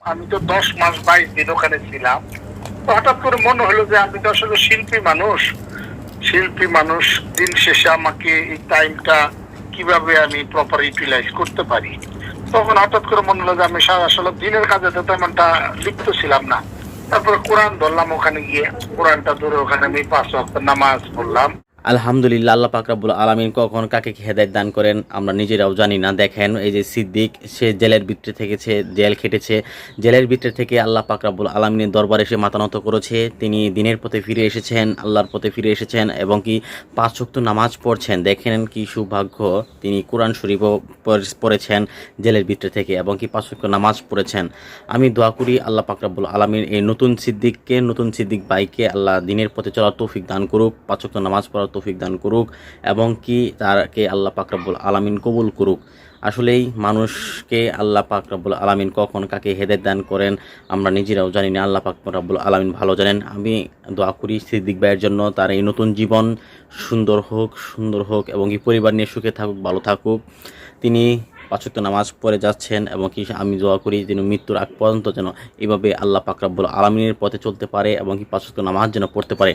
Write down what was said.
আমি তো 10 মাস 22 দিন ওখানে ছিলাম। তো হঠাৎ করে মনে হলো যে আমি তো আসলে শিল্পী মানুষ, দিন শেষে আমাকে এই টাইমটা কিভাবে আমি প্রপার ইউটিলাইজ করতে পারি। তখন হঠাৎ করে মনে হলো যে আমি আসলে দিনের কাজে তো তেমনটা লিপ্ত ছিলাম না। তারপরে কোরআন ধরলাম, ওখানে গিয়ে কোরআনটা ধরে ওখানে আমি 5 ওয়াক্ত নামাজ পড়লাম। আলহামদুলিল্লাহ, আল্লাহ পাক রব্বুল আলামিন কখন কাকে কি হেদায়েত দান করেন আমরা নিজেরাও জানি না। দেখেন এই যে সিদ্দিক, সে জেলের ভিতরে থেকেছে, জেল খেটেছে, জেলের ভিতরে থেকে আল্লাহ পাক রব্বুল আলামিনের দরবারে সে মাথা নত করেছে। তিনি দিনের পথে ফিরে এসেছেন, আল্লাহর পথে ফিরে এসেছেন এবং কি 5 ওয়াক্ত নামাজ পড়ছেন। দেখেন কি সৌভাগ্য, তিনি কোরআন শরীফও পড়েছেন জেলের ভিতরে থেকে এবং কি 5 ওয়াক্ত নামাজ পড়েছেন। আমি দোয়া করি আল্লাহ পাক রব্বুল আলামিন এই নতুন সিদ্দিক ভাইকে আল্লাহ দিনের পথে চলার তৌফিক দান করুক, 5 ওয়াক্ত নামাজ পড়ার তৌফিক দান করুক এবং কি তারকে আল্লাহ পাক রব্বুল আলামিন কবুল করুক। আসলেই মানুষকে আল্লাহ পাক রব্বুল আলামিন কখন কাকে হেদায়েত দান করেন আমরা নিজেরাও জানি না, আল্লাহ পাক রব্বুল আলামিন ভালো জানেন। আমি দোয়া করি সিদ্দিক ভাইয়ের জন্য, তার এই নতুন জীবন সুন্দর হোক এবং কি পরিবার নিয়ে সুখে থাকুক, ভালো থাকুক। তিনি 5 ওয়াক্ত নামাজ পড়ে যাচ্ছেন এবং কি আমি দোয়া করি যেন মৃত্যুর আগ পর্যন্ত যেন এভাবে আল্লাহ পাক রব্বুল আলামিনের পথে চলতে পারে এবং কি 5 ওয়াক্ত নামাজ যেন পড়তে পারে।